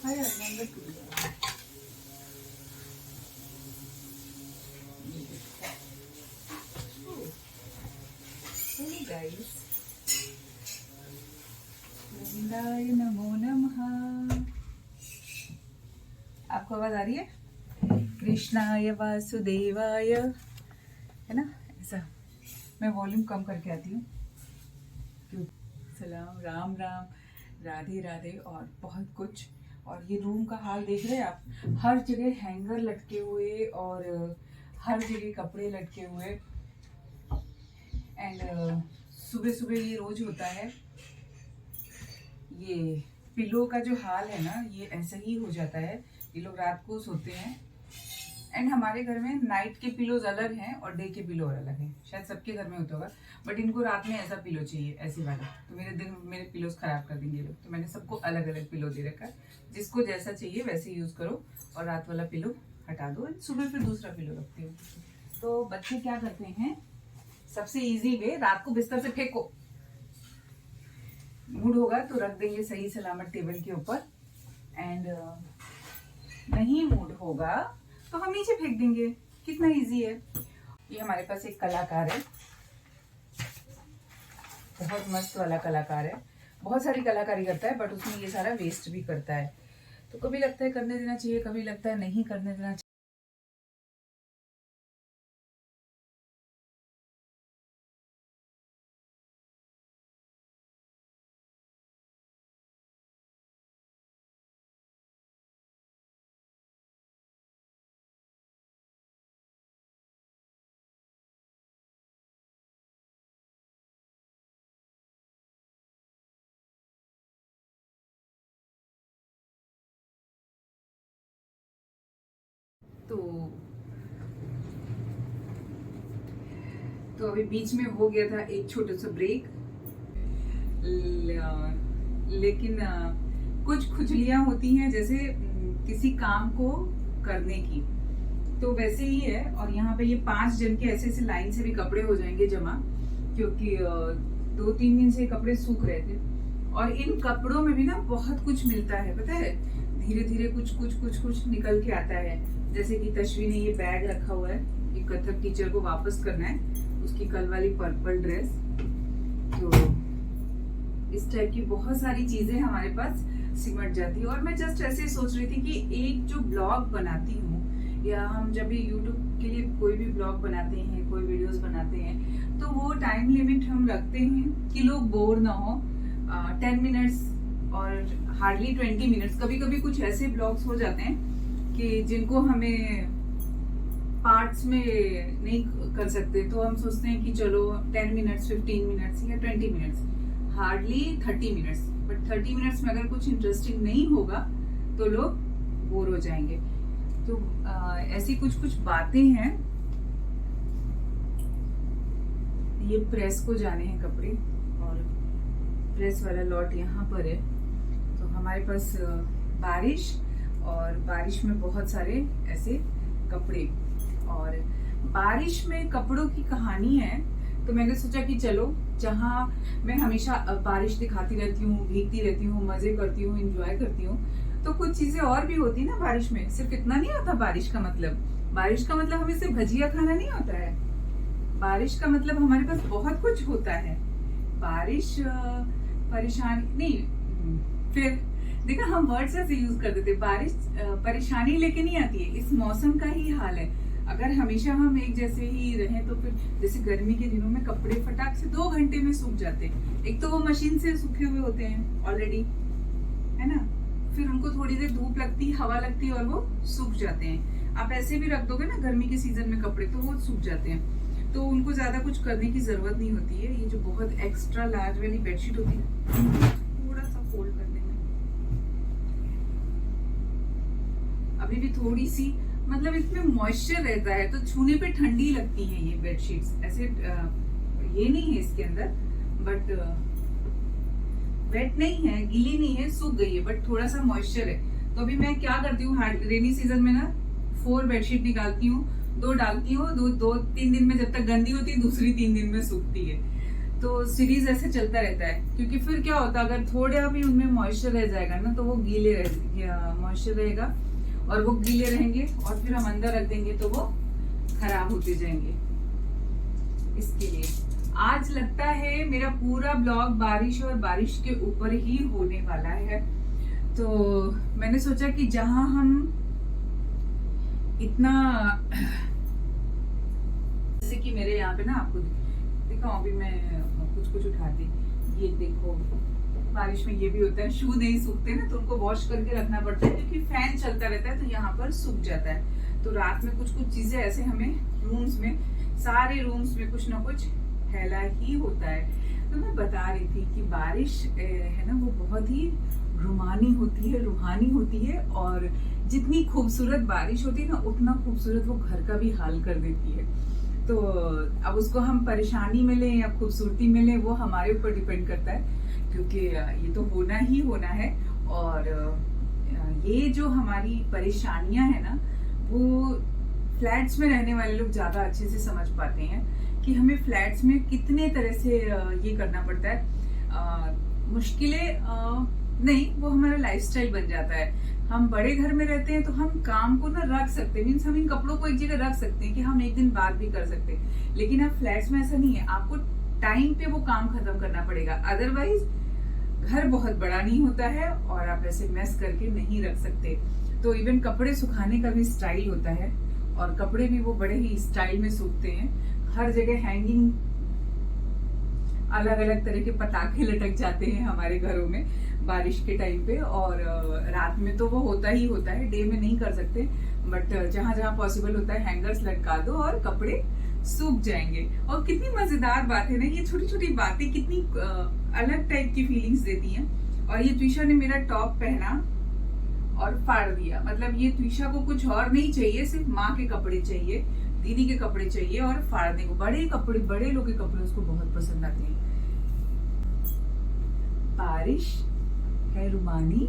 हाय number 2। Hey guys, गोविंदाय नमो नमः। आपको आवाज आ रही है? कृष्णाय वासुदेवाय, है ना ऐसा। मैं वॉल्यूम कम करके आती हूँ। सलाम, राम राम, राधे राधे और बहुत कुछ। और ये रूम का हाल देख रहे हैं आप, हर जगह हैंगर लटके हुए और हर जगह कपड़े लटके हुए। एंड सुबह सुबह ये रोज होता है। ये पिलो का जो हाल है ना, ये ऐसा ही हो जाता है। ये लोग रात को सोते हैं। एंड हमारे घर में नाइट के पिलोज अलग हैं और डे के पिलो अलग हैं। शायद सबके घर में होता होगा, बट इनको रात में ऐसा पिलो चाहिए, ऐसे वाला। तो मेरे पिलोज खराब कर देंगे लोग। तो मैंने सबको अलग अलग पिलो दे रखा है। जिसको जैसा चाहिए वैसे यूज करो और रात वाला पिलो हटा दो, सुबह फिर दूसरा पिलो रखती हो। तो बच्चे क्या करते हैं, सबसे इजी वे, रात को बिस्तर से फेंको। मूड होगा तो रख देंगे सही सलामत टेबल के ऊपर। एंड नहीं मूड होगा तो हम नीचे फेंक देंगे। कितना इजी है। ये हमारे पास एक कलाकार है, बहुत मस्त वाला कलाकार है। बहुत सारी कलाकारी करता है, बट उसमें ये सारा वेस्ट भी करता है। तो कभी लगता है करने देना चाहिए, कभी लगता है नहीं करने देना चाहिए। तो अभी बीच में हो गया था एक छोटा सा ब्रेक। लेकिन कुछ खुजलियां होती हैं, जैसे किसी काम को करने की, तो वैसे ही है। और यहाँ पे ये 5 जन के ऐसे ऐसे लाइन से भी कपड़े हो जाएंगे जमा, क्योंकि 2-3 दिन से कपड़े सूख रहे थे। और इन कपड़ों में भी ना बहुत कुछ मिलता है, पता है। धीरे धीरे कुछ निकल के आता है। जैसे कि तश्वी ने ये बैग रखा हुआ है, ये कथक टीचर को वापस करना है, उसकी कल वाली पर्पल ड्रेस। तो इस टाइप की बहुत सारी चीजें हमारे पास सिमट जाती है। और मैं जस्ट ऐसे सोच रही थी कि एक जो ब्लॉग बनाती हूँ, या हम जब भी यूट्यूब के लिए कोई भी ब्लॉग बनाते हैं, कोई वीडियोस बनाते हैं, तो वो टाइम लिमिट हम रखते हैं कि लोग बोर ना हो। 10 मिनट्स और हार्डली 20 मिनट्स। कभी कभी कुछ ऐसे ब्लॉग्स हो जाते हैं कि जिनको हमें पार्ट्स में नहीं कर सकते, तो हम सोचते हैं कि चलो 10 मिनट्स, 15 मिनट्स या 20 minutes, hardly 30 minutes. But 30 minutes में अगर कुछ इंटरेस्टिंग नहीं होगा तो लोग बोर हो जाएंगे। तो ऐसी कुछ बातें हैं। ये प्रेस को जाने हैं कपड़े, और प्रेस वाला लॉट यहाँ पर है। तो हमारे पास बारिश, और बारिश में बहुत सारे ऐसे कपड़े, और बारिश में कपड़ों की कहानी है। तो मैंने सोचा कि चलो, जहाँ मैं हमेशा बारिश दिखाती रहती हूँ, भीगती रहती हूँ, मजे करती हूँ, एंजॉय करती हूँ, तो कुछ चीजें और भी होती ना बारिश में। सिर्फ इतना नहीं होता बारिश का मतलब। बारिश का मतलब हमें सिर्फ भजिया खाना नहीं होता है। बारिश का मतलब हमारे पास बहुत कुछ होता है। बारिश परेशानी नहीं, फिर देखा हम वर्ड्स ऐसे यूज कर देते। बारिश परेशानी लेके नहीं आती है, इस मौसम का ही हाल है। अगर हमेशा हम एक जैसे ही रहें तो फिर, जैसे गर्मी के दिनों में कपड़े फटाक से 2 घंटे में सूख जाते हैं। एक तो वो मशीन से सूखे हुए होते हैं ऑलरेडी, है ना। फिर उनको थोड़ी देर धूप लगती, हवा लगती है और वो सूख जाते हैं। आप ऐसे भी रख दोगे ना गर्मी के सीजन में कपड़े, तो वो सूख जाते हैं। तो उनको ज्यादा कुछ करने की जरूरत नहीं होती है। ये जो बहुत एक्स्ट्रा लार्ज वाली बेडशीट होती है, थोड़ा सा फोल्ड करने में अभी भी थोड़ी सी, मतलब इसमें मॉइस्चर रहता है, तो छूने पे ठंडी लगती हैं ये बेडशीट्स। ऐसे ये नहीं है इसके अंदर, बट वेट नहीं है, गीली नहीं है, सूख गई है, बट थोड़ा सा मॉइस्चर है। तो अभी मैं क्या करती हूँ, रेनी सीजन में ना 4 बेडशीट निकालती हूँ, 2 डालती हूँ, 2-3 दिन में जब तक गंदी होती है, दूसरी 3 दिन में सूखती है। तो सीरीज ऐसे चलता रहता है, क्योंकि फिर क्या होता है अगर थोड़ा भी उनमें मॉइस्चर रह जाएगा ना तो वो गीले रह मॉइस्चर रहेगा और वो गीले रहेंगे और फिर हम अंदर रख देंगे तो वो खराब होते जाएंगे। इसके लिए आज लगता है मेरा पूरा ब्लॉग बारिश और बारिश के ऊपर ही होने वाला है। तो मैंने सोचा कि जहां हम इतना जैसे कि मेरे यहाँ पे ना आपको दिखाऊं, अभी मैं कुछ उठाती, ये देखो बारिश में ये भी होता है, शू नहीं सूखते ना तो उनको वॉश करके रखना पड़ता है क्योंकि फैन चलता रहता है तो यहाँ पर सूख जाता है। तो रात में कुछ चीजें ऐसे हमें रूम्स में, सारे रूम्स में कुछ ना कुछ फैला ही होता है। तो मैं बता रही थी कि बारिश है ना वो बहुत ही रूमानी होती है, रूहानी होती है, और जितनी खूबसूरत बारिश होती है ना उतना खूबसूरत वो घर का भी हाल कर देती है। तो अब उसको हम परेशानी में लें या खूबसूरती में लें वो हमारे ऊपर डिपेंड करता है, क्योंकि ये तो होना ही होना है। और ये जो हमारी परेशानियां है ना वो फ्लैट्स में रहने वाले लोग ज्यादा अच्छे से समझ पाते हैं कि हमें फ्लैट्स में कितने तरह से ये करना पड़ता है। मुश्किलें नहीं, वो हमारा लाइफस्टाइल बन जाता है। हम बड़े घर में रहते हैं तो हम काम को ना रख सकते हैं, मीन्स हम इन कपड़ों को एक जगह रख सकते हैं कि हम एक दिन बाद भी कर सकते हैं। लेकिन अब फ्लैट्स में ऐसा नहीं है, आपको टाइम पे वो काम खत्म करना पड़ेगा, अदरवाइज घर बहुत बड़ा नहीं होता है और आप ऐसे मेस करके नहीं रख सकते। तो इवन कपड़े सुखाने का भी स्टाइल होता है और कपड़े भी वो बड़े ही स्टाइल में सूखते हैं। हर जगह हैंगिंग, अलग अलग तरह के पटाखे लटक जाते हैं हमारे घरों में बारिश के टाइम पे, और रात में तो वो होता ही होता है, डे में नहीं कर सकते, बट जहां जहां पॉसिबल होता है हैंगर्स लटका दो और कपड़े सूख जाएंगे। और कितनी मजेदार बात है ना, ये छोटी छोटी बातें कितनी अलग टाइप की फीलिंग्स देती हैं। और ये त्विषा ने मेरा टॉप पहना और फाड़ दिया, मतलब ये त्विषा को कुछ और नहीं चाहिए, सिर्फ माँ के कपड़े चाहिए, दीदी के कपड़े चाहिए और फाड़ने को। बड़े कपड़े, बड़े लोग के कपड़े उसको बहुत पसंद आते हैं। बारिश है रूमानी,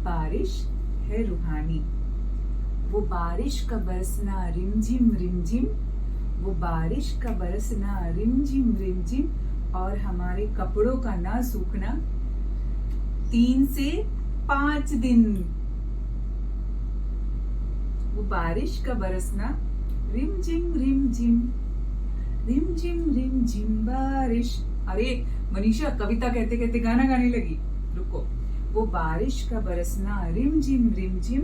बारिश है रूहानी, वो बारिश का बरसना रिमझिम रिमझिम, वो बारिश का बरसना रिमझिम रिमझिम, और हमारे कपड़ों का ना सूखना 3 से 5 दिन। वो बारिश का बरसना रिमझिम रिमझिम, रिमझिम रिमझिम बारिश। अरे मनीषा कविता कहते कहते गाना गाने लगी, रुको। वो बारिश का बरसना रिमझिम रिमझिम,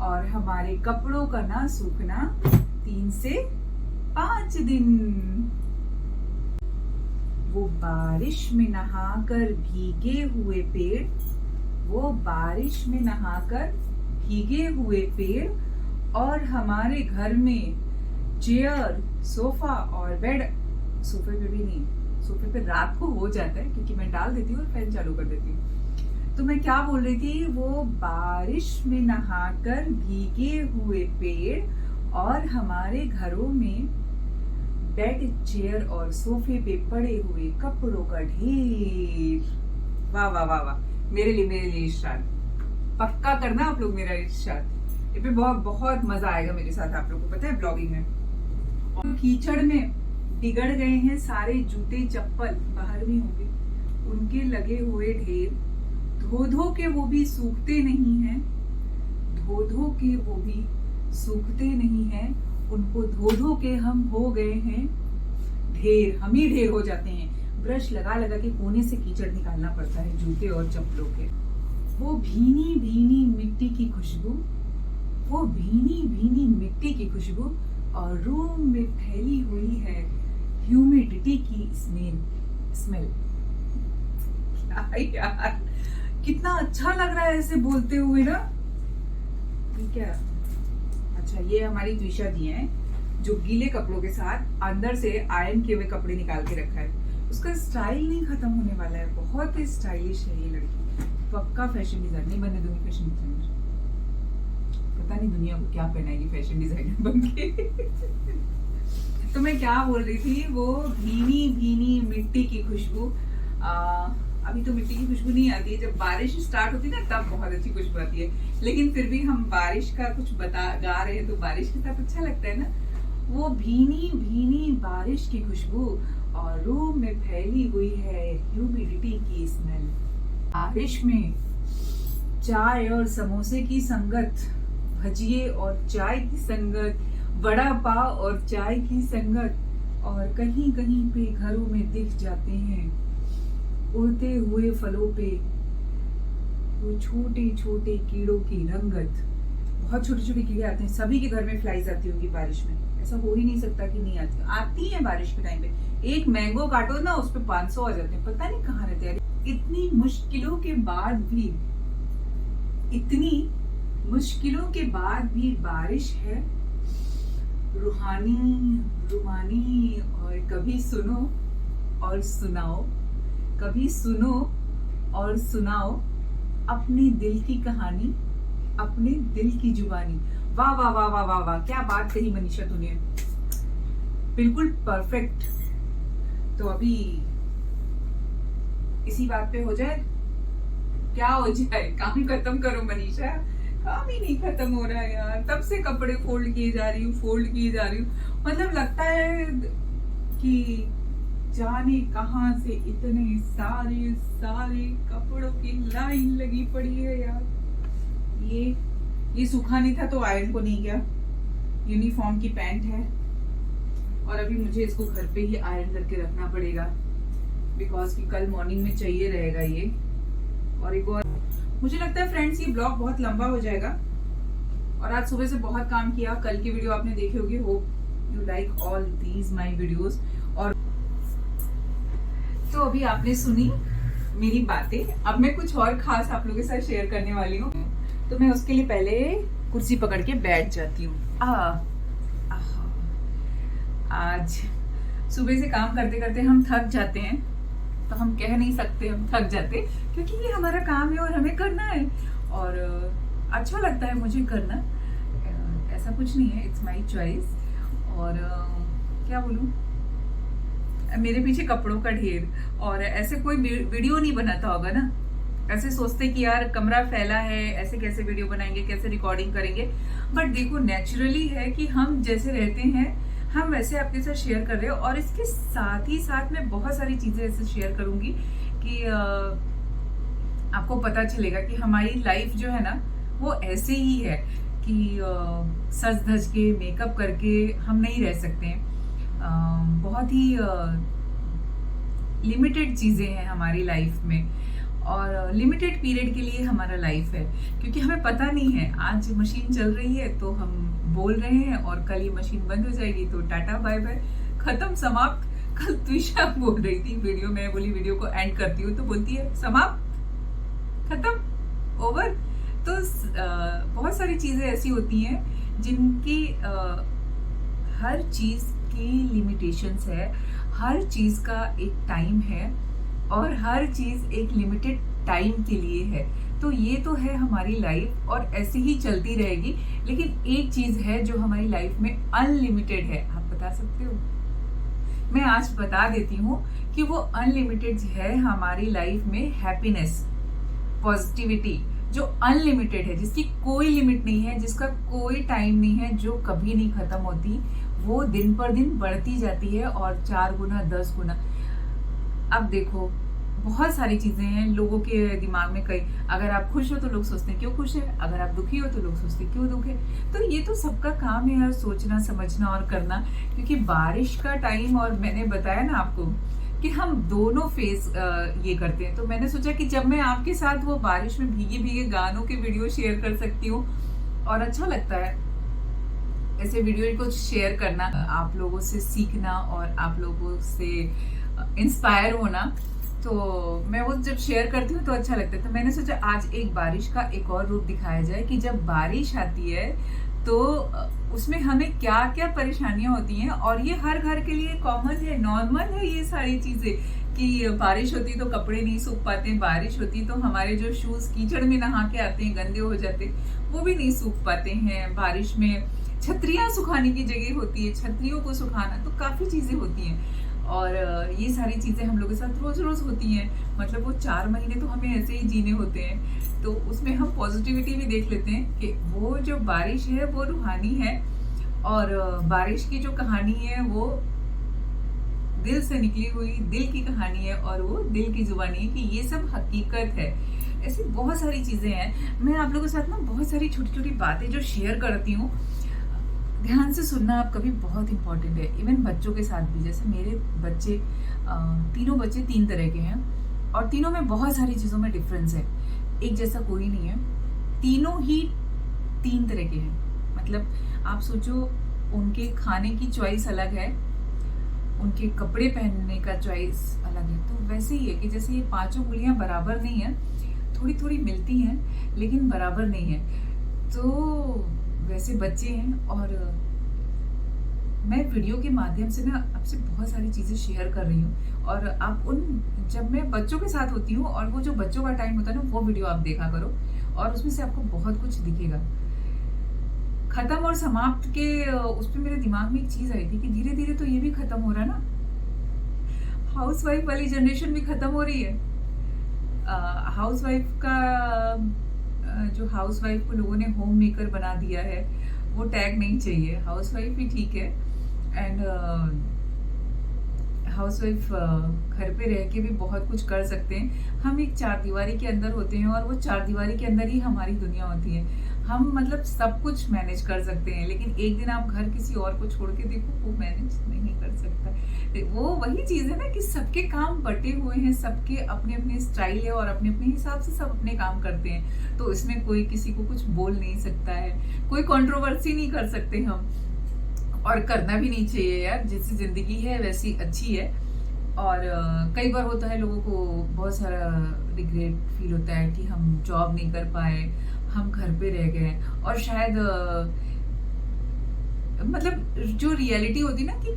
और हमारे कपड़ों का ना सूखना 3 से 5 दिन। वो बारिश में नहाकर भीगे हुए पेड़, वो बारिश में नहाकर भीगे हुए पेड़, और हमारे घर में चेयर, सोफा और बेड, सोफे पे भी नहीं, सोफे पे रात को हो जाता है क्योंकि मैं डाल देती हूँ और फैन चालू कर देती हूँ। तो मैं क्या बोल रही थी, वो बारिश में नहाकर भीगे हुए पेड़ और हमारे घरों में बेड, चेयर और सोफे पे पड़े हुए कपड़ों का ढेर। वाह वाह वाह वाह, मेरे लिए इरशाद, पक्का करना आप लोग मेरा इरशाद। ये पे बहुत बहुत मजा आएगा मेरे साथ, आप लोगों को पता है ब्लॉगिंग में। और कीचड़ में बिगड़ गए हैं सारे जूते चप्पल, बाहर भी होंगे, उनके लगे हुए ढेर, धो धो के वो भी सूखते नहीं हैं, धो धो के वो भी सूखते नहीं हैं, उनको धो धो के हम हो गए हैं ढेर, हम ही ढेर हो जाते हैं। ब्रश लगा लगा के कोने से कीचड़ निकालना पड़ता है जूते और चप्पलों के। वो भीनी भीनी मिट्टी की खुशबू, वो भीनी भीनी मिट्टी की खुशबू, और रूम में फैली हुई है ह्यूमिडिटी की स्मेल। यार कितना अच्छा लग रहा है ऐसे बोलते हुए ना, ठीक है। अच्छा, ये हमारी त्विषा दी है जो गीले कपड़ों के साथ अंदर से आयरन किए हुए कपड़े निकाल के रखा है। उसका स्टाइल नहीं खत्म होने वाला है, बहुत ही स्टाइलिश है ये लड़की, पक्का फैशन डिजाइनर। नहीं बनने दूंगी फैशन डिजाइनर, पता नहीं दुनिया को क्या पहनाएगी फैशन डिजाइनर बन के। तो मैं क्या बोल रही थी, वो भीनी भीनी मिट्टी की खुशबू, अभी तो मिट्टी की खुशबू नहीं आती है, जब बारिश स्टार्ट होती है ना तब बहुत अच्छी खुशबू आती है, लेकिन फिर भी हम बारिश का कुछ गा रहे हैं तो बारिश के साथ अच्छा लगता है ना। वो भीनी भीनी बारिश की खुशबू और रूम में फैली हुई है ह्यूमिडिटी की स्मेल। बारिश में चाय और समोसे की संगत, भजिए और चाय की संगत, वड़ा पाव और चाय की संगत, और कहीं कहीं पे घरों में दिख जाते हैं उड़ते हुए फलों पे वो छोटे छोटे कीड़ों की रंगत। बहुत छोटे छोटे कीड़े आते हैं, सभी के घर में फ्लाइज आती होंगी बारिश में, ऐसा हो ही नहीं सकता कि नहीं आती। आती है बारिश के टाइम पे। एक मैंगो काटो ना, उस पे 500 आ जाते हैं, पता नहीं कहाँ रहते हैं। इतनी मुश्किलों के बाद भी, इतनी मुश्किलों के बाद भी बारिश है रूहानी, रूमानी। और कभी सुनो और सुनाओ, कभी सुनो और सुनाओ अपने दिल की कहानी, अपने दिल की जुबानी। वाह वाह वाह वाह वाह वाह, क्या बात कही मनीषा तूने, बिल्कुल परफेक्ट। तो अभी इसी बात पे हो जाए, क्या हो जाए, काम खत्म करो मनीषा। काम ही नहीं खत्म हो रहा है यार, तब से कपड़े फोल्ड किए जा रही हूँ, मतलब लगता है कि जाने कहां से इतने सारे सारे कपड़ों की लाइन लगी पड़ी है यार। ये सूखा नहीं था तो आयरन को नहीं गया। यूनिफॉर्म की पैंट है और अभी मुझे इसको घर पे ही आयरन करके रखना पड़ेगा, बिकॉज कि कल मॉर्निंग में चाहिए रहेगा ये। और एक और मुझे लगता है फ्रेंड्स, ये ब्लॉग बहुत लंबा हो जाएगा और आज सुबह से बहुत काम किया। कल की वीडियो आपने देखी होगी, hope you like all these my videos. और तो अभी आपने सुनी मेरी बातें, अब मैं कुछ और खास आप लोगों के साथ शेयर करने वाली हूँ। तो मैं उसके लिए पहले कुर्सी पकड़ के बैठ जाती हूँ। आज सुबह से काम करते करते हम थक जाते हैं, तो हम कह नहीं सकते हम थक जाते, क्योंकि ये हमारा काम है और हमें करना है और अच्छा लगता है मुझे करना, ऐसा कुछ नहीं है, इट्स माय चॉइस। और क्या बोलूं, मेरे पीछे कपड़ों का ढेर, और ऐसे कोई वीडियो नहीं बनाता होगा ना, ऐसे सोचते कि यार कमरा फैला है, ऐसे कैसे वीडियो बनाएंगे, कैसे रिकॉर्डिंग करेंगे। बट देखो, नेचुरली है कि हम जैसे रहते हैं हम वैसे आपके साथ शेयर कर रहे हो। और इसके साथ ही साथ मैं बहुत सारी चीजें ऐसे शेयर करूंगी कि आपको पता चलेगा कि हमारी लाइफ जो है ना वो ऐसे ही है कि सज धज के मेकअप करके हम नहीं रह सकते हैं। बहुत ही लिमिटेड चीजें हैं हमारी लाइफ में और लिमिटेड पीरियड के लिए हमारा लाइफ है, क्योंकि हमें पता नहीं है आज मशीन चल रही है तो हम बोल रहे हैं और कल ये मशीन बंद हो जाएगी तो टाटा बाय बाय, खत्म, समाप्त। कल त्विषा बोल रही थी वीडियो में, बोली वीडियो को एंड करती हूँ, तो बोलती है समाप्त, खत्म, ओवर। तो बहुत सारी चीजें ऐसी होती हैं जिनकी हर चीज की लिमिटेशंस है, हर चीज का एक टाइम है और हर चीज एक लिमिटेड टाइम के लिए है। तो ये तो है हमारी लाइफ और ऐसे ही चलती रहेगी। लेकिन एक चीज है जो हमारी लाइफ में अनलिमिटेड है, आप बता सकते हो? मैं आज बता देती हूँ कि वो अनलिमिटेड है हमारी लाइफ में हैप्पीनेस, पॉजिटिविटी, जो अनलिमिटेड है, जिसकी कोई लिमिट नहीं है, जिसका कोई टाइम नहीं है, जो कभी नहीं खत्म होती, वो दिन पर दिन बढ़ती जाती है और 4 गुना 10 गुना। अब देखो, बहुत सारी चीजें हैं लोगों के दिमाग में, कई, अगर आप खुश हो तो लोग सोचते हैं क्यों खुश है, अगर आप दुखी हो तो लोग सोचते हैं क्यों दुख है। तो ये तो सबका काम है यार, सोचना समझना और करना। क्योंकि बारिश का टाइम, और मैंने बताया ना आपको कि हम दोनों फेस ये करते हैं, तो मैंने सोचा कि जब मैं आपके साथ वो बारिश में भीगे भीगे गानों के वीडियो शेयर कर सकती हूँ और अच्छा लगता है ऐसे वीडियो को शेयर करना, आप लोगों से सीखना और आप लोगों से इंस्पायर होना, तो मैं वो जब शेयर करती हूँ तो अच्छा लगता है। तो मैंने सोचा आज एक बारिश का एक और रूप दिखाया जाए कि जब बारिश आती है तो उसमें हमें क्या क्या परेशानियां होती हैं। और ये हर घर के लिए कॉमन है, नॉर्मल है ये सारी चीजें, कि बारिश होती तो कपड़े नहीं सूख पाते, बारिश होती तो हमारे जो शूज कीचड़ में नहा के आते हैं, गंदे हो जाते, वो भी नहीं सूख पाते हैं। बारिश में छतरियां सुखाने की जगह होती है, छतरियों को सुखाना, तो काफी चीजें होती हैं। और ये सारी चीजें हम लोग के साथ रोज रोज होती हैं, मतलब वो 4 महीने तो हमें ऐसे ही जीने होते हैं। तो उसमें हम पॉजिटिविटी भी देख लेते हैं कि वो जो बारिश है वो रूहानी है और बारिश की जो कहानी है वो दिल से निकली हुई दिल की कहानी है, और वो दिल की जुबानी है कि ये सब हकीकत है। ऐसी बहुत सारी चीजें हैं। मैं आप लोगों के साथ ना बहुत सारी छोटी छोटी बातें जो शेयर करती हूँ, ध्यान से सुनना आप कभी, बहुत इंपॉर्टेंट है। इवन बच्चों के साथ भी, जैसे मेरे बच्चे, तीनों बच्चे 3 तरह के हैं और तीनों में बहुत सारी चीज़ों में डिफरेंस है। एक जैसा कोई नहीं है, तीनों ही 3 तरह के हैं। मतलब आप सोचो, उनके खाने की चॉइस अलग है, उनके कपड़े पहनने का चॉइस अलग है। तो वैसे ही है कि जैसे ये पांचों उंगलियां बराबर नहीं है, थोड़ी थोड़ी मिलती हैं लेकिन बराबर नहीं है। तो वैसे बच्चे हैं, और मैं वीडियो के माध्यम से ना आपसे बहुत सारी चीजें शेयर कर रही हूँ। और आप जब मैं बच्चों के साथ होती हूँ और वो जो बच्चों का टाइम होता है ना, वो वीडियो आप देखा करो और उसमें से आपको बहुत कुछ दिखेगा। खत्म और समाप्त के उस पर मेरे दिमाग में एक चीज आई थी कि धीरे धीरे तो ये भी खत्म हो रहा है ना, हाउसवाइफ वाली जनरेशन भी खत्म हो रही है। हाउसवाइफ का जो हाउसवाइफ को लोगों ने होम मेकर बना दिया है, वो टैग नहीं चाहिए। हाउसवाइफ ही ठीक है। एंड हाउसवाइफ घर पे रह के भी बहुत कुछ कर सकते हैं। हम एक 4 दीवारी के अंदर होते हैं और वो 4 दीवारी के अंदर ही हमारी दुनिया होती है। हम मतलब सब कुछ मैनेज कर सकते हैं, लेकिन एक दिन आप घर किसी और को छोड़ के देखो, वो मैनेज नहीं कर सकता। वो वही चीज है ना कि सबके काम बटे हुए हैं, सबके अपने अपने स्टाइल है और अपने अपने हिसाब से सब अपने काम करते हैं। तो इसमें कोई किसी को कुछ बोल नहीं सकता है, कोई कंट्रोवर्सी नहीं कर सकते हम, और करना भी नहीं चाहिए यार। जैसी जिंदगी है वैसी अच्छी है। और कई बार होता है लोगों को बहुत सारा रिग्रेट फील होता है कि हम जॉब नहीं कर पाए, हम घर पे रह गए। और शायद मतलब जो रियलिटी होती ना, कि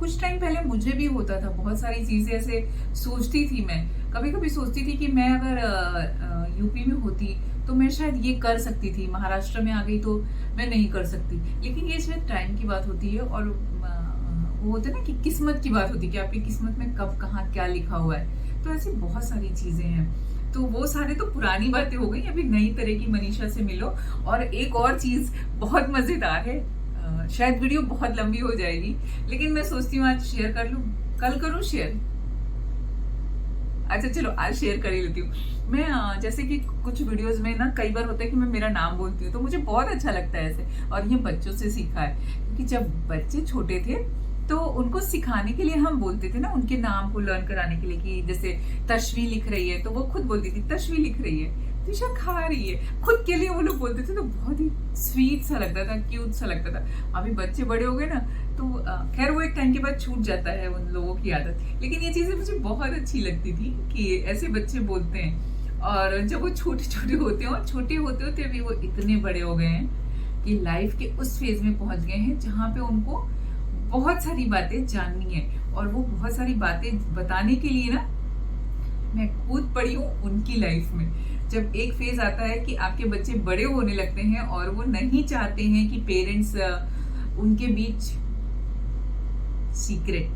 कुछ टाइम पहले मुझे भी होता था, बहुत सारी चीजें ऐसे सोचती थी। मैं कभी कभी सोचती थी कि मैं अगर यूपी में होती तो मैं शायद ये कर सकती थी, महाराष्ट्र में आ गई तो मैं नहीं कर सकती। लेकिन ये शायद टाइम की बात होती है, और वो होता है ना कि किस्मत की बात होती है कि आपकी किस्मत में कब कहाँ क्या लिखा हुआ है। तो ऐसी बहुत सारी चीजें हैं। तो वो सारे तो पुरानी बातें हो गई, अभी नई तरह की मनीषा से मिलो। और एक और चीज बहुत मजेदार है, शायद वीडियो बहुत लंबी हो जाएगी, लेकिन मैं सोचती हूँ आज शेयर कर लूं, कल करूँ शेयर। अच्छा चलो आज शेयर कर ही लेती हूँ। मैं जैसे कि कुछ वीडियोस में ना कई बार होता है कि मैं मेरा नाम बोलती हूँ, तो मुझे बहुत अच्छा लगता है ऐसे। और ये बच्चों से सीखा है, क्योंकि जब बच्चे छोटे थे तो उनको सिखाने के लिए हम बोलते थे ना, उनके नाम को लर्न कराने के लिए, कि जैसे तश्वी लिख रही है तो वो खुद बोलती थी तश्वी लिख रही है, दिशा खा रही है, खुद के लिए वो लोग बोलते थे। तो बहुत ही स्वीट सा लगता था, क्यूट सा लगता था। अभी बच्चे बड़े हो गए ना, तो खैर वो एक टाइम के बाद छूट जाता है उन लोगों की आदत, लेकिन ये चीजें मुझे बहुत अच्छी लगती थी कि ऐसे बच्चे बोलते हैं। और जब वो छोटे छोटे होते हैं, और छोटे होते होते भी वो इतने बड़े हो गए हैं कि लाइफ के उस फेज में पहुंच गए हैं जहाँ पे उनको बहुत सारी बातें जाननी है। और वो बहुत सारी बातें बताने के लिए ना मैं खुद पड़ी हूँ उनकी लाइफ में। जब एक फेज आता है कि आपके बच्चे बड़े होने लगते हैं और वो नहीं चाहते हैं कि पेरेंट्स उनके बीच सीक्रेट,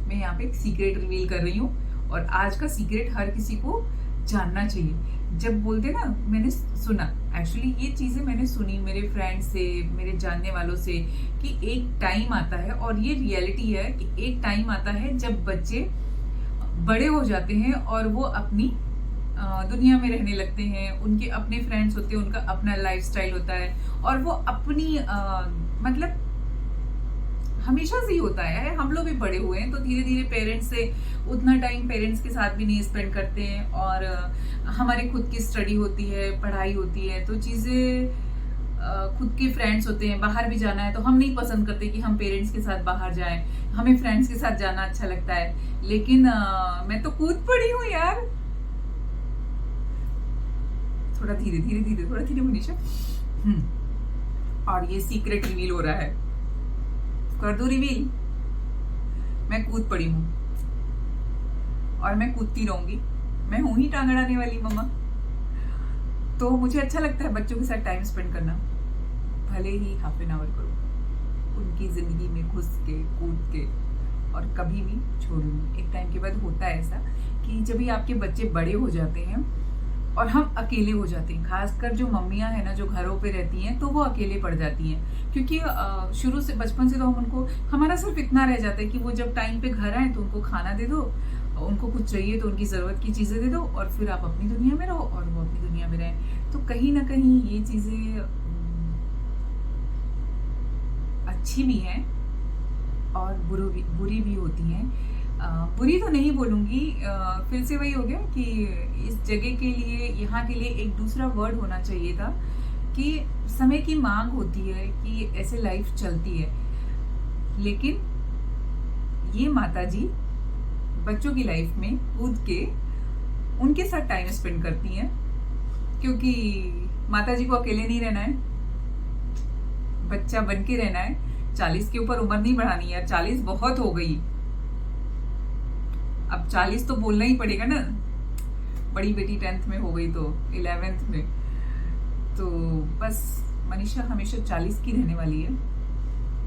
मैं यहाँ पे एक सीक्रेट रिवील कर रही हूँ, और आज का सीक्रेट हर किसी को जानना चाहिए। जब बोलते ना, मैंने सुना, एक्चुअली ये चीजें मैंने सुनी मेरे फ्रेंड से, मेरे जानने वालों से, कि एक टाइम आता है, और ये रियलिटी है कि एक टाइम आता है जब बच्चे बड़े हो जाते हैं और वो अपनी दुनिया में रहने लगते हैं, उनके अपने फ्रेंड्स होते हैं, उनका अपना लाइफस्टाइल होता है, और वो अपनी मतलब हमेशा से ही होता है। हम लोग भी बड़े हुए हैं तो धीरे धीरे पेरेंट्स से उतना टाइम पेरेंट्स के साथ भी नहीं स्पेंड करते हैं, और हमारे खुद की स्टडी होती है, पढ़ाई होती है, तो चीजें खुद के फ्रेंड्स होते हैं। बाहर भी जाना है तो हम नहीं पसंद करते कि हम पेरेंट्स के साथ बाहर जाएं, हमें फ्रेंड्स के साथ जाना अच्छा लगता है। लेकिन मैं तो कूद पड़ी हूँ यार। थोड़ा धीरे धीरे धीरे, थोड़ा धीरे मनीषा। और ये सीक्रेट रिवील हो रहा है, कर दूं रिवील। मैं कूद पड़ी हूँ और मैं कूदती रहूंगी। मैं हूं ही टांग अड़ाने वाली मम्मा। तो मुझे अच्छा लगता है बच्चों के साथ टाइम स्पेंड करना, भले ही हाफ एन आवर करूँ उनकी जिंदगी में घुस के कूद के, और कभी भी छोड़ूंगी। एक टाइम के बाद होता है ऐसा कि जब भी आपके बच्चे बड़े हो जाते हैं और हम अकेले हो जाते हैं। खासकर जो मम्मियां हैं ना, जो घरों पे रहती हैं, तो वो अकेले पड़ जाती हैं, क्योंकि शुरू से बचपन से तो हम उनको, हमारा सिर्फ इतना रह जाता है कि वो जब टाइम पे घर आए तो उनको खाना दे दो, उनको कुछ चाहिए तो उनकी ज़रूरत की चीज़ें दे दो, और फिर आप अपनी दुनिया में रहो और वो अपनी दुनिया में रहें। तो कहीं ना कहीं ये चीज़ें अच्छी भी हैं और बुरी भी होती हैं। बुरी तो नहीं बोलूँगी, फिर से वही हो गया कि इस जगह के लिए, यहाँ के लिए एक दूसरा वर्ड होना चाहिए था कि समय की मांग होती है कि ऐसे लाइफ चलती है। लेकिन ये माताजी बच्चों की लाइफ में कूद के उनके साथ टाइम स्पेंड करती हैं, क्योंकि माताजी को अकेले नहीं रहना है, बच्चा बन के रहना है। 40 के ऊपर उम्र नहीं बढ़ानी है, 40 बहुत हो गई। अब 40 तो बोलना ही पड़ेगा ना। बड़ी बेटी 10th में हो गई तो 11th में, तो बस मनीषा हमेशा 40 की रहने वाली है,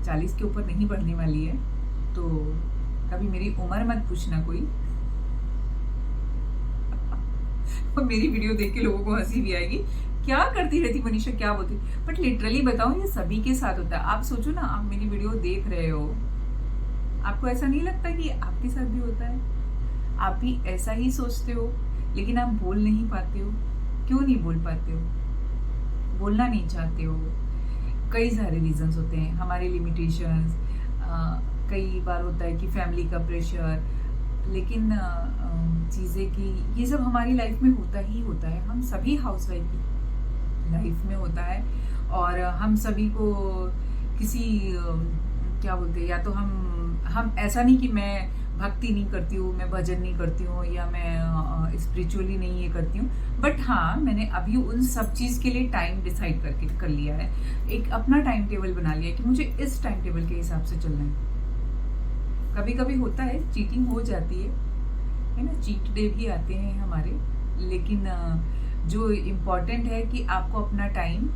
40 के ऊपर नहीं बढ़ने वाली है। तो कभी मेरी उम्र मत पूछना कोई। और मेरी वीडियो देख के लोगों को हंसी भी आएगी, क्या करती रहती मनीषा, क्या बोलती। बट लिटरली बताऊं, ये सभी के साथ होता है। आप सोचो ना, आप मेरी वीडियो देख रहे हो, आपको ऐसा नहीं लगता कि आपके साथ भी होता है? आप भी ऐसा ही सोचते हो, लेकिन आप बोल नहीं पाते हो। क्यों नहीं बोल पाते हो? बोलना नहीं चाहते हो। कई सारे रीजंस होते हैं, हमारे लिमिटेशंस, कई बार होता है कि फैमिली का प्रेशर, लेकिन चीज़ें कि ये सब हमारी लाइफ में होता ही होता है। हम सभी हाउसवाइफ की लाइफ में होता है, और हम सभी को किसी क्या बोलते हैं, या तो हम ऐसा नहीं कि मैं भक्ति नहीं करती हूँ, मैं भजन नहीं करती हूँ, या मैं स्पिरिचुअली नहीं ये करती हूँ, बट हाँ, मैंने अभी उन सब चीज़ के लिए टाइम डिसाइड करके कर लिया है। एक अपना टाइम टेबल बना लिया कि मुझे इस टाइम टेबल के हिसाब से चलना है। कभी कभी होता है, चीटिंग हो जाती है ना, चीट डे भी आते हैं हमारे, लेकिन जो इम्पोर्टेंट है कि आपको अपना टाइम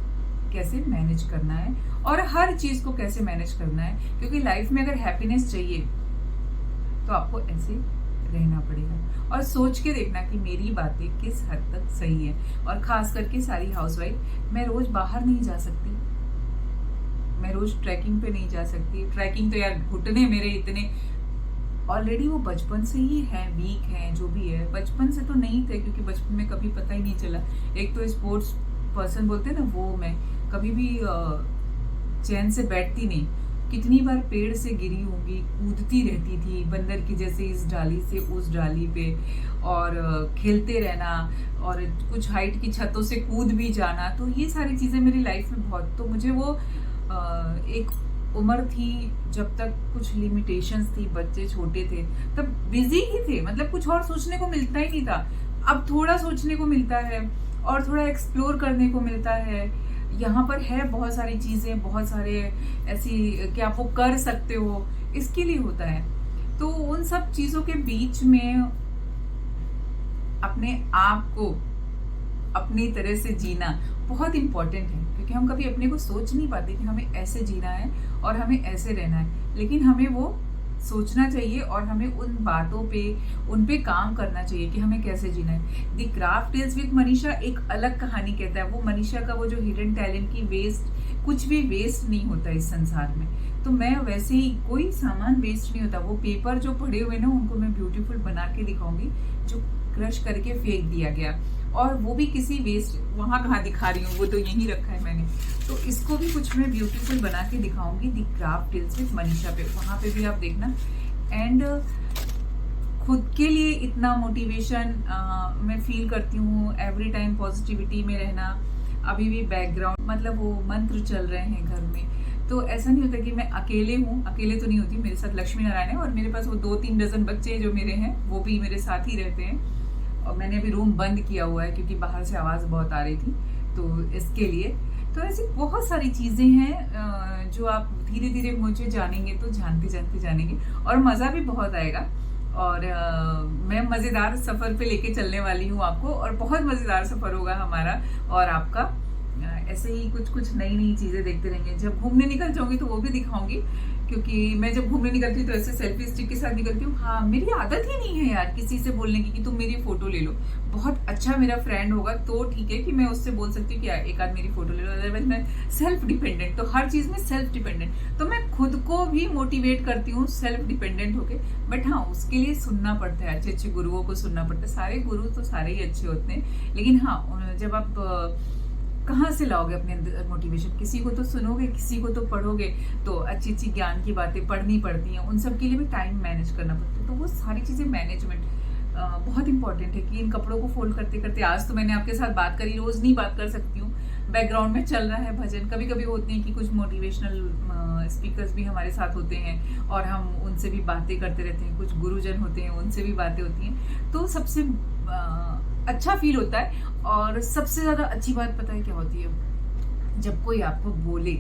कैसे मैनेज करना है, और हर चीज़ को कैसे मैनेज करना है, क्योंकि लाइफ में अगर हैप्पीनेस चाहिए तो आपको ऐसे रहना पड़ेगा। और सोच के देखना कि मेरी बातें किस हद तक सही है। और खास करके सारी हाउसवाइफ, मैं रोज बाहर नहीं जा सकती, मैं रोज ट्रैकिंग पे नहीं जा सकती। ट्रैकिंग तो यार, घुटने मेरे इतने ऑलरेडी वो बचपन से ही है, वीक हैं, जो भी है। बचपन से तो नहीं थे, क्योंकि बचपन में कभी पता ही नहीं चला। एक तो स्पोर्ट्स पर्सन बोलते हैं ना, वो मैं कभी भी चैन से बैठती नहीं। कितनी बार पेड़ से गिरी होंगी, कूदती रहती थी बंदर की जैसे, इस डाली से उस डाली पे, और खेलते रहना, और कुछ हाइट की छतों से कूद भी जाना। तो ये सारी चीज़ें मेरी लाइफ में बहुत, तो मुझे वो एक उम्र थी जब तक कुछ लिमिटेशंस थी, बच्चे छोटे थे, तब बिजी ही थे, मतलब कुछ और सोचने को मिलता ही नहीं था। अब थोड़ा सोचने को मिलता है, और थोड़ा एक्सप्लोर करने को मिलता है। यहाँ पर है बहुत सारी चीज़ें, बहुत सारे ऐसी कि आप वो कर सकते हो, इसके लिए होता है। तो उन सब चीज़ों के बीच में अपने आप को अपनी तरह से जीना बहुत इम्पोर्टेंट है, क्योंकि हम कभी अपने को सोच नहीं पाते कि हमें ऐसे जीना है और हमें ऐसे रहना है। लेकिन हमें वो सोचना चाहिए, और हमें उन बातों पे, उन पे काम करना चाहिए कि हमें कैसे जीना है। The craft tales with Manisha एक अलग कहानी कहता है। वो मनीषा का वो जो हिडन टैलेंट की वेस्ट, कुछ भी वेस्ट नहीं होता इस संसार में। तो मैं वैसे ही, कोई सामान वेस्ट नहीं होता। वो पेपर जो पड़े हुए ना, उनको मैं ब्यूटीफुल बना के दिखाऊंगी, जो क्रश करके फेंक दिया गया, और वो भी किसी वेस्ट, वहाँ कहाँ दिखा रही हूँ, वो तो यहीं रखा है मैंने। तो इसको भी कुछ मैं ब्यूटीफुल बना के दिखाऊंगी the craft tales with Manisha पे, वहाँ पे भी आप देखना। एंड खुद के लिए इतना मोटिवेशन मैं फील करती हूँ, एवरी टाइम पॉजिटिविटी में रहना। अभी भी बैकग्राउंड, मतलब वो मंत्र चल रहे हैं घर में, तो ऐसा नहीं होता कि मैं अकेले हूँ। अकेले तो नहीं होती, मेरे साथ लक्ष्मी नारायण है, और मेरे पास वो 2-3 डजन बच्चे जो मेरे हैं, वो भी मेरे साथ ही रहते हैं। और मैंने अभी रूम बंद किया हुआ है, क्योंकि बाहर से आवाज़ बहुत आ रही थी, तो इसके लिए। तो ऐसी बहुत सारी चीज़ें हैं जो आप धीरे धीरे मुझे जानेंगे तो जानते जानते जानेंगे, और मज़ा भी बहुत आएगा। और मैं मज़ेदार सफ़र पे लेके चलने वाली हूँ आपको, और बहुत मज़ेदार सफ़र होगा हमारा और आपका। ऐसे ही कुछ कुछ नई नई चीज़ें देखते रहेंगे। जब घूमने निकल जाऊंगी तो वो भी दिखाऊंगी, क्योंकि मैं जब घूमने निकलती हूँ तो ऐसे सेल्फी स्टिक के साथ निकलती हूँ। हाँ, मेरी आदत ही नहीं है यार किसी से बोलने की कि तुम मेरी फोटो ले लो। बहुत अच्छा मेरा फ्रेंड होगा तो ठीक है कि मैं उससे बोल सकती हूँ कि यार एक आध मेरी फोटो ले लो, अदरवाइज मैं सेल्फ डिपेंडेंट, तो हर चीज में सेल्फ डिपेंडेंट, तो मैं खुद को भी मोटिवेट करती हूँ सेल्फ डिपेंडेंट होके। बट हाँ, उसके लिए सुनना पड़ता है, अच्छे अच्छे गुरुओं को सुनना पड़ता है। सारे गुरु तो सारे ही अच्छे होते हैं, लेकिन हाँ जब आप कहाँ से लाओगे अपने अंदर मोटिवेशन? किसी को तो सुनोगे, किसी को तो पढ़ोगे, तो अच्छी अच्छी ज्ञान की बातें पढ़नी पड़ती हैं, उन सब के लिए भी टाइम मैनेज करना पड़ता है। तो वो सारी चीज़ें मैनेजमेंट बहुत इंपॉर्टेंट है कि इन कपड़ों को फोल्ड करते करते, आज तो मैंने आपके साथ बात करी, रोज नहीं बात कर सकती हूँ, बैकग्राउंड में चल रहा है भजन, कभी कभी होते हैं कि कुछ मोटिवेशनल स्पीकर्स भी हमारे साथ होते हैं और हम उनसे भी बातें करते रहते हैं, कुछ गुरुजन होते हैं उनसे भी बातें होती हैं, तो सबसे अच्छा फील होता है। और सबसे ज्यादा अच्छी बात पता है क्या होती है? जब कोई आपको बोले,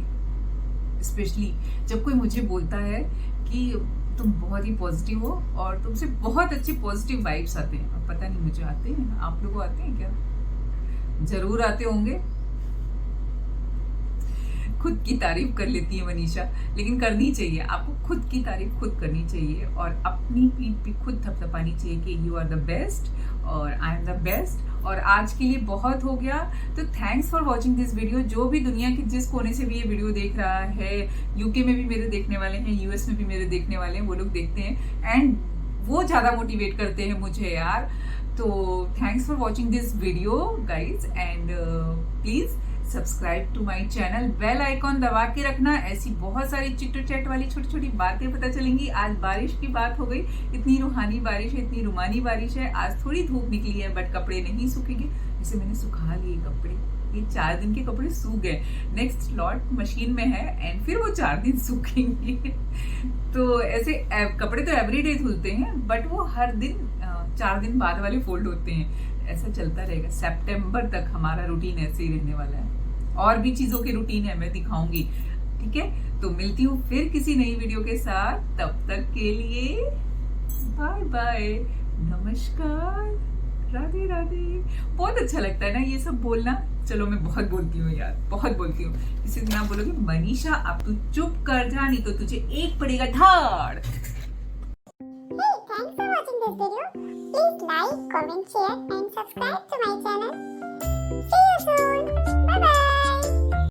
स्पेशली जब कोई मुझे बोलता है कि तुम बहुत ही पॉजिटिव हो और तुमसे बहुत अच्छे पॉजिटिव वाइब्स आते हैं। अब पता नहीं मुझे आते हैं, आप लोगों को आते हैं क्या? जरूर आते होंगे। खुद की तारीफ कर लेती है मनीषा, लेकिन करनी चाहिए, आपको खुद की तारीफ खुद करनी चाहिए और अपनी पीठ पे खुद थपथपानी चाहिए कि यू आर द बेस्ट और आई एम द बेस्ट। और आज के लिए बहुत हो गया, तो thanks for watching this video. जो भी दुनिया के जिस कोने से भी ये वीडियो देख रहा है, यूके में भी मेरे देखने वाले हैं, यूएस में भी मेरे देखने वाले हैं, वो लोग देखते हैं एंड वो ज्यादा मोटिवेट करते हैं मुझे यार। तो thanks for watching this video guys, and please subscribe to my channel, bell icon दबा के रखना, ऐसी बहुत सारी चिट चैट वाली छोटी छोटी बातें पता चलेंगी। आज बारिश की बात हो गई, इतनी रूहानी बारिश है, इतनी रुमानी बारिश है। आज थोड़ी धूप निकली है बट कपड़े नहीं सूखेंगे, जैसे मैंने सुखा लिए कपड़े, ये 4 दिन के कपड़े सूख गए, नेक्स्ट लॉट मशीन में है एंड फिर वो 4 दिन सूखेंगे। तो ऐसे कपड़े तो एवरीडे धुलते हैं बट वो हर दिन 4 दिन बाद वाले फोल्ड होते हैं। ऐसा चलता रहेगा, सितंबर तक हमारा रूटीन ऐसे ही रहने वाला है। और भी चीजों की रूटीन है, मैं दिखाऊंगी, ठीक है? तो मिलती हूँ फिर किसी नई वीडियो के साथ, तब तक के लिए बाय बाय, नमस्कार, राधे राधे। बहुत अच्छा लगता है ना ये सब बोलना। चलो मैं बहुत बोलती हूँ यार, बहुत बोलती हूँ। किसी दिन आप बोलोगे मनीषा अब तू चुप कर जा, नहीं तो तुझे एक पड़ेगा धाड़। Hey, thanks for watching this video. Please like, comment, share and subscribe to my channel.